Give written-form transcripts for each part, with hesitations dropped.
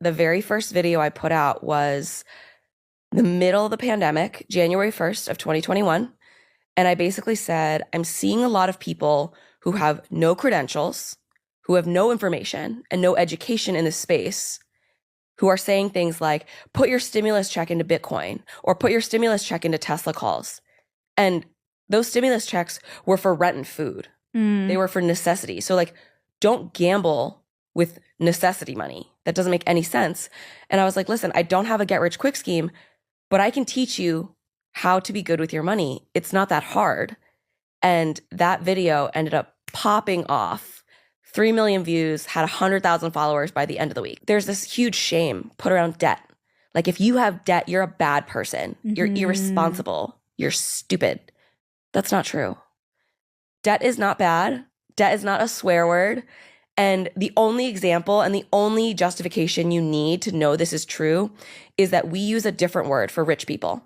the very first video I put out was the middle of the pandemic, January 1st of 2021. And I basically said, I'm seeing a lot of people who have no credentials, who have no information and no education in this space, who are saying things like, put your stimulus check into Bitcoin or put your stimulus check into Tesla calls. And those stimulus checks were for rent and food. They were for necessity. So like, don't gamble with necessity money. That doesn't make any sense. And I was like, listen, I don't have a get rich quick scheme, but I can teach you how to be good with your money. It's not that hard. And that video ended up popping off. 3 million views, had 100,000 followers by the end of the week. There's this huge shame put around debt. Like if you have debt, you're a bad person. You're irresponsible. You're stupid. That's not true. Debt is not bad. Debt is not a swear word. And the only example and the only justification you need to know this is true is that we use a different word for rich people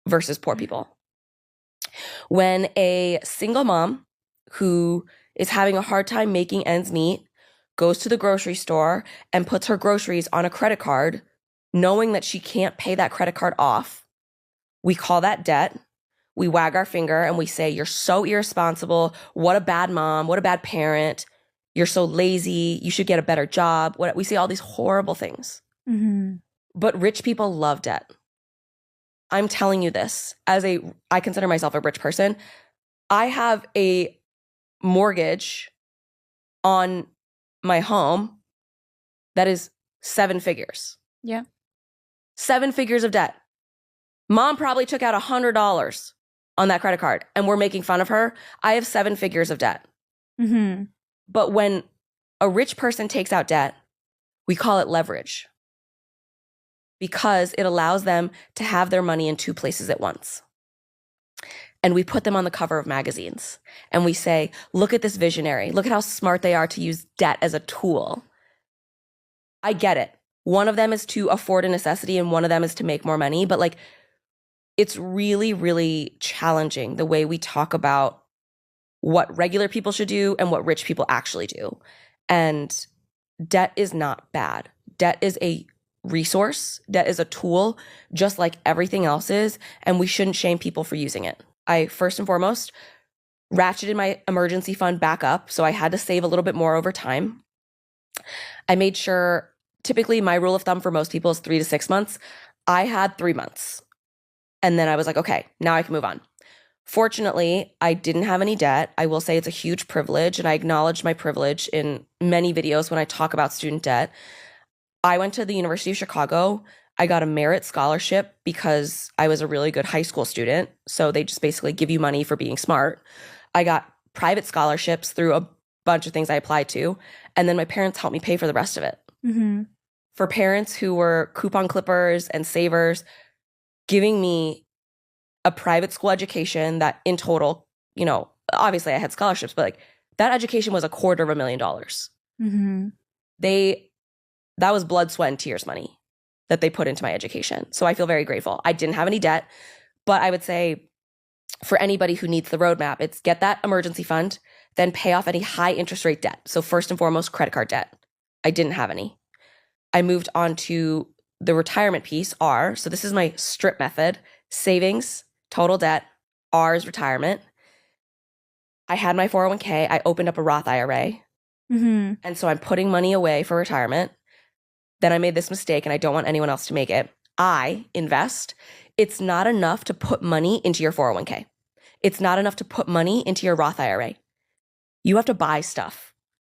versus poor people. When a single mom who is having a hard time making ends meet goes to the grocery store and puts her groceries on a credit card, knowing that she can't pay that credit card off, we call that debt. We wag our finger and we say, you're so irresponsible. What a bad mom. What a bad parent. You're so lazy. You should get a better job. We say all these horrible things. But rich people love debt. I'm telling you this I consider myself a rich person. I have a mortgage on my home that is 7 figures. Yeah. 7 figures of debt. Mom probably took out $100 on that credit card and we're making fun of her. I have 7 figures of debt. But when a rich person takes out debt, we call it leverage because it allows them to have their money in 2 places at once. And we put them on the cover of magazines and we say, look at this visionary. Look at how smart they are to use debt as a tool. I get it. One of them is to afford a necessity and one of them is to make more money. But like, it's really, really challenging the way we talk about what regular people should do and what rich people actually do. And debt is not bad. Debt is a resource. Debt is a tool, just like everything else is. And we shouldn't shame people for using it. I, first and foremost, ratcheted my emergency fund back up. So I had to save a little bit more over time. I made sure, typically my rule of thumb for most people is 3 to 6 months. I had 3 months. And then I was like, okay, now I can move on. Fortunately, I didn't have any debt. I will say it's a huge privilege, and I acknowledge my privilege in many videos when I talk about student debt. I went to the University of Chicago. I got a merit scholarship because I was a really good high school student. So they just basically give you money for being smart. I got private scholarships through a bunch of things I applied to. And then my parents helped me pay for the rest of it. For parents who were coupon clippers and savers, giving me a private school education that in total, obviously I had scholarships, but like that education was $250,000. That was blood, sweat, and tears money that they put into my education. So I feel very grateful. I didn't have any debt, but I would say for anybody who needs the roadmap, it's get that emergency fund, then pay off any high interest rate debt. So first and foremost, credit card debt. I didn't have any. I moved on to the retirement piece, R. So this is my strip method: savings, total debt, R is retirement. I had my 401k. I opened up a Roth IRA. And so I'm putting money away for retirement. Then I made this mistake and I don't want anyone else to make it. I invest. It's not enough to put money into your 401k. It's not enough to put money into your Roth IRA. You have to buy stuff.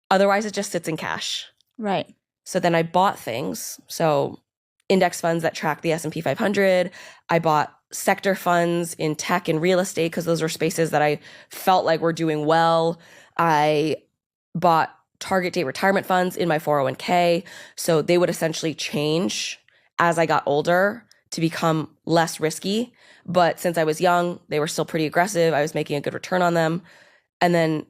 Otherwise, it just sits in cash. Right. So then I bought things. So index funds that track the S&P 500. I bought sector funds in tech and real estate because those were spaces that I felt like were doing well. I bought target date retirement funds in my 401k. So they would essentially change as I got older to become less risky. But since I was young, they were still pretty aggressive. I was making a good return on them. And then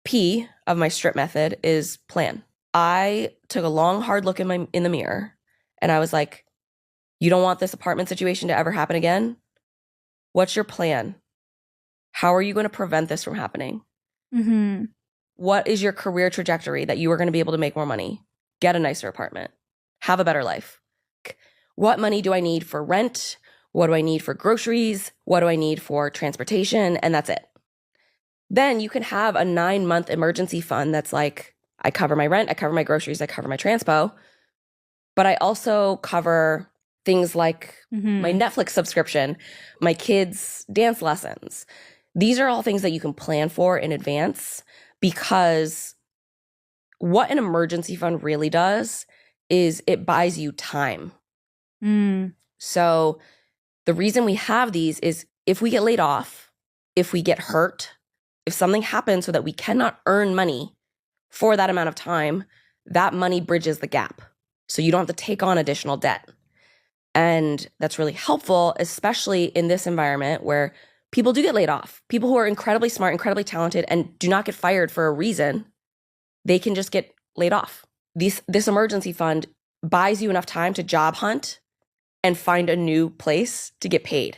P of my strip method is plan. I took a long, hard look in the mirror and I was like, you don't want this apartment situation to ever happen again? What's your plan? How are you going to prevent this from happening? What is your career trajectory that you are going to be able to make more money? Get a nicer apartment. have a better life. What money do I need for rent? What do I need for groceries? What do I need for transportation? And that's it. Then you can have a 9-month emergency fund that's like, I cover my rent, I cover my groceries, I cover my transpo, but I also cover things like my Netflix subscription, my kids' dance lessons. These are all things that you can plan for in advance, because what an emergency fund really does is it buys you time. So the reason we have these is if we get laid off, if we get hurt, if something happens so that we cannot earn money for that amount of time, that money bridges the gap. So you don't have to take on additional debt. And that's really helpful, especially in this environment where people do get laid off. People who are incredibly smart, incredibly talented, and do not get fired for a reason, they can just get laid off. This emergency fund buys you enough time to job hunt and find a new place to get paid,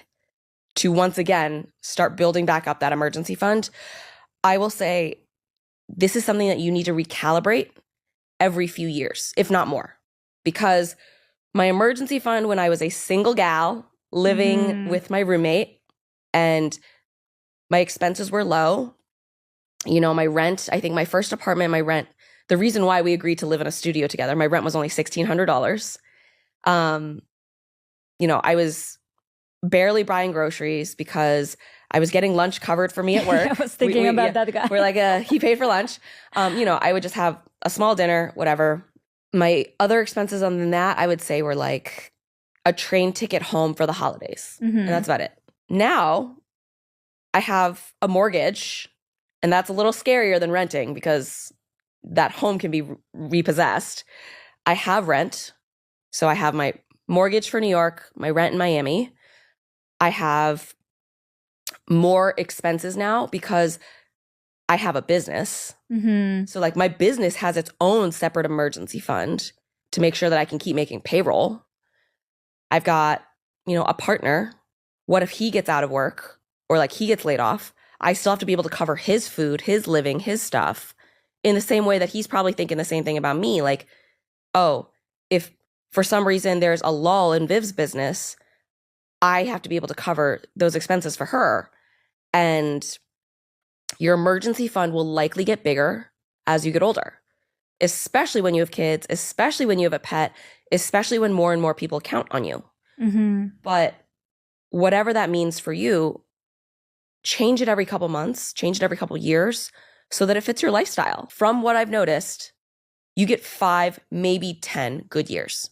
to once again start building back up that emergency fund. I will say this is something that you need to recalibrate every few years, if not more, because my emergency fund when I was a single gal living with my roommate and my expenses were low, my rent, I think my first apartment, my rent, the reason why we agreed to live in a studio together, my rent was only $1,600. I was barely buying groceries because I was getting lunch covered for me at work. I was thinking about that guy. We're like, he paid for lunch. I would just have a small dinner, whatever. My other expenses other than that, I would say were like a train ticket home for the holidays. And that's about it. Now I have a mortgage, and that's a little scarier than renting because that home can be repossessed. I have rent. So I have my mortgage for New York, my rent in Miami. I have more expenses now because I have a business. So like my business has its own separate emergency fund to make sure that I can keep making payroll. I've got, a partner. What if he gets out of work or like he gets laid off? I still have to be able to cover his food, his living, his stuff in the same way that he's probably thinking the same thing about me. Like, oh, if for some reason there's a lull in Viv's business, I have to be able to cover those expenses for her. And your emergency fund will likely get bigger as you get older, especially when you have kids, especially when you have a pet, especially when more and more people count on you. But whatever that means for you, change it every couple months, change it every couple years so that it fits your lifestyle. From what I've noticed, you get 5, maybe 10 good years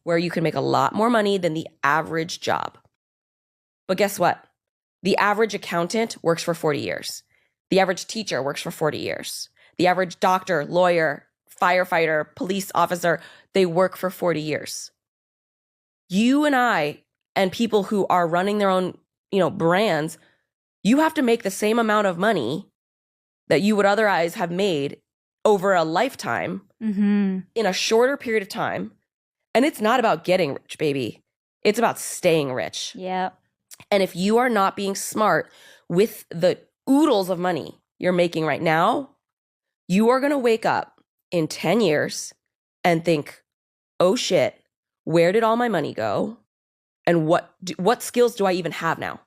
where you can make a lot more money than the average job. But guess what? The average accountant works for 40 years. The average teacher works for 40 years. The average doctor, lawyer, firefighter, police officer, they work for 40 years. You and I and people who are running their own, brands, you have to make the same amount of money that you would otherwise have made over a lifetime in a shorter period of time. And it's not about getting rich, baby. It's about staying rich. Yeah. And if you are not being smart with the oodles of money you're making right now, you are going to wake up in 10 years and think, oh shit, where did all my money go? And what skills do I even have now?